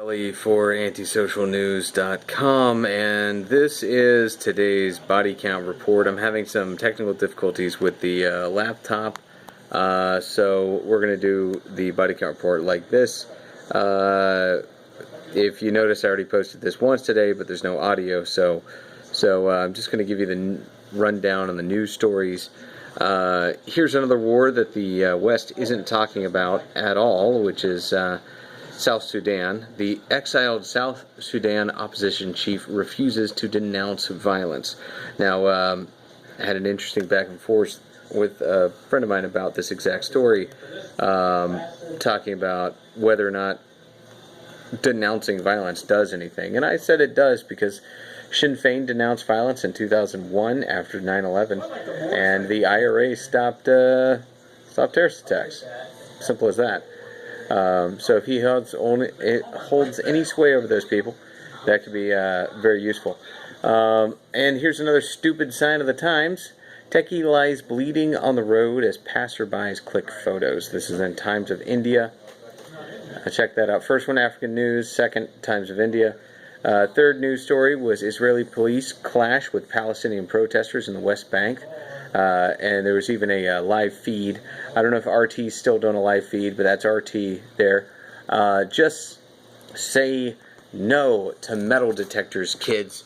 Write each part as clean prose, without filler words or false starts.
Ellie for antisocialnews.com, and this is today's body count report. I'm having some technical difficulties with the laptop, so we're going to do the body count report like this. If you notice, I already posted this once today, but there's no audio, so I'm just going to give you the rundown on the news stories. Here's another war that the West isn't talking about at all, which is South Sudan. The exiled South Sudan opposition chief refuses to denounce violence. Now, I had an interesting back and forth with a friend of mine about this exact story, talking about whether or not denouncing violence does anything. And I said it does, because Sinn Féin denounced violence in 2001 after 9/11, and the IRA stopped terrorist attacks. Simple as that. So if he holds any sway over those people, that could be very useful. And here's another stupid sign of the times. Techie lies bleeding on the road as passerbys click photos. This is in Times of India. Check that out. First one, African news. Second, Times of India. Third news story was Israeli police clash with Palestinian protesters in the West Bank. And there was even a live feed. I don't know if RT's still doing a live feed, but that's RT there. Just say no to metal detectors, kids.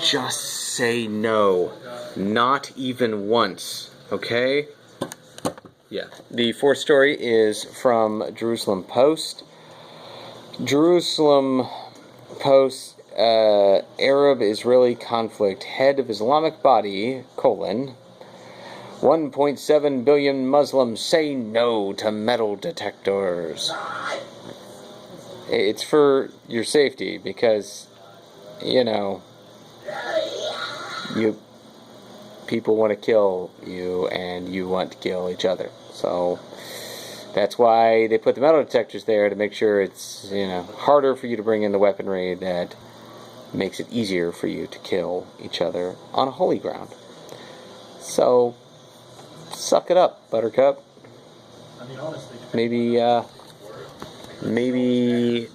Just say no. Not even once. Okay? Yeah. The fourth story is from Jerusalem Post. Jerusalem Post, Arab-Israeli conflict, head of Islamic body, 1.7 billion Muslims say no to metal detectors. It's for your safety, because, you know, people want to kill you, and you want to kill each other. So that's why they put the metal detectors there, to make sure it's, harder for you to bring in the weaponry that makes it easier for you to kill each other on a holy ground. So, suck it up, Buttercup. Maybe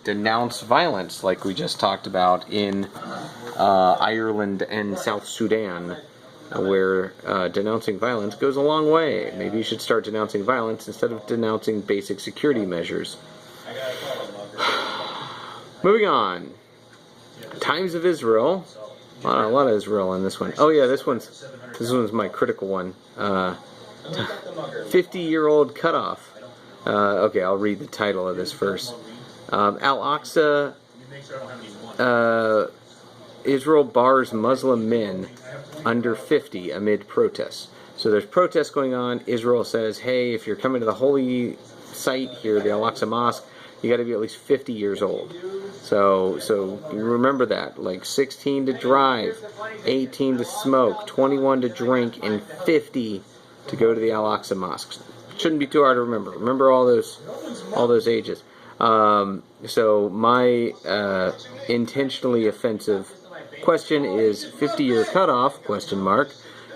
denounce violence, like we just talked about in Ireland and South Sudan, where denouncing violence goes a long way. Maybe you should start denouncing violence instead of denouncing basic security measures. Moving on. Times of Israel. A lot of Israel in this one. Oh yeah, this one's my critical one. 50-year-old cutoff. Okay, I'll read the title of this first. Al-Aqsa. Israel bars Muslim men under 50 amid protests. So there's protests going on. Israel says, hey, if you're coming to the holy site here, the Al-Aqsa Mosque, you got to be at least 50 years old. So you remember that. Like 16 to drive, 18 to smoke, 21 to drink, and 50 to go to the Al-Aqsa Mosque. Shouldn't be too hard to remember. Remember all those ages. So my intentionally offensive question is 50-year cutoff, ?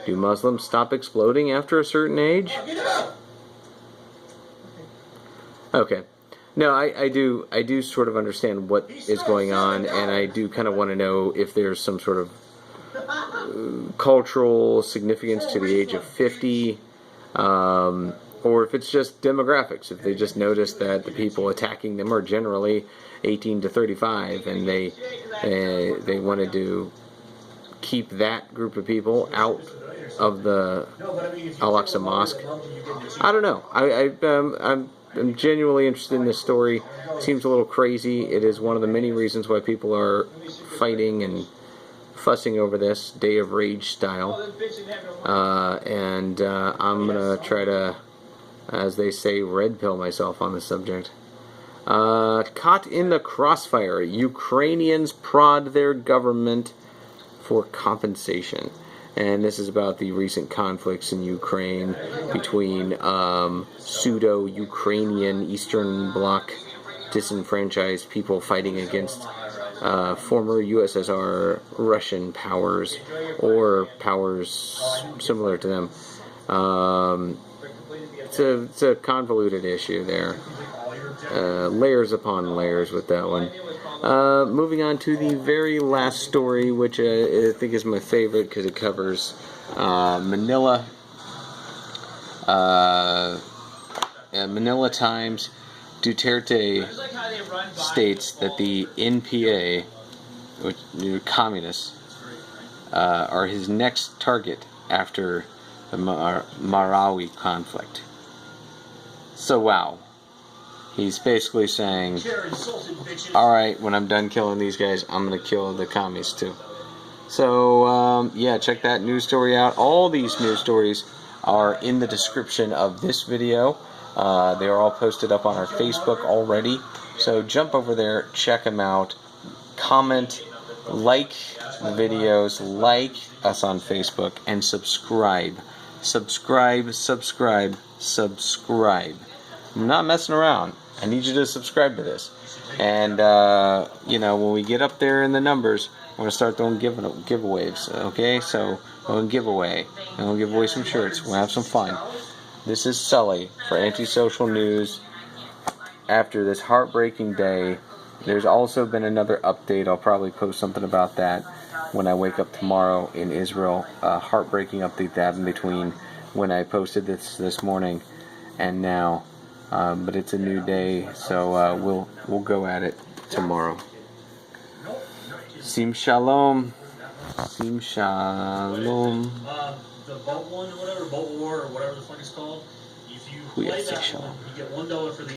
Do Muslims stop exploding after a certain age? Okay. No, I do sort of understand what is going on, and I do kind of want to know if there's some sort of cultural significance to the age of 50, or if it's just demographics, if they just notice that the people attacking them are generally 18 to 35, and they wanted to keep that group of people out of the Al-Aqsa Mosque. I don't know. I'm genuinely interested in this story. It seems a little crazy. It is one of the many reasons why people are fighting and fussing over this, Day of Rage style. And I'm going to try to, as they say, red pill myself on the subject. Caught in the crossfire. Ukrainians prod their government for compensation. And this is about the recent conflicts in Ukraine between pseudo-Ukrainian Eastern Bloc disenfranchised people fighting against former USSR Russian powers, or powers similar to them. It's a convoluted issue there. layers upon layers with that one. Moving on to the very last story, which I think is my favorite because it covers Manila. Manila Times. Duterte states that the NPA, which communists, are his next target after the Marawi conflict. So wow. He's basically saying, alright, when I'm done killing these guys, I'm going to kill the commies too. So, yeah, check that news story out. All these news stories are in the description of this video. They are all posted up on our Facebook already. So jump over there, check them out, comment, like the videos, like us on Facebook, and subscribe. Subscribe, subscribe, subscribe. I'm not messing around. I need you to subscribe to this. And, you know, when we get up there in the numbers, I'm going to start doing giveaways, okay? So, we're going to give away. And we'll give away some shirts. We'll have some fun. This is Sully for Antisocial News. After this heartbreaking day, there's also been another update. I'll probably post something about that when I wake up tomorrow in Israel. A heartbreaking update that happened between when I posted this morning and now. But it's a new day, so we'll go at it tomorrow. Sim shalom. Sim shalom. The boat one or whatever, boat war or whatever the fuck it's called. If you play that one, you get $1 for the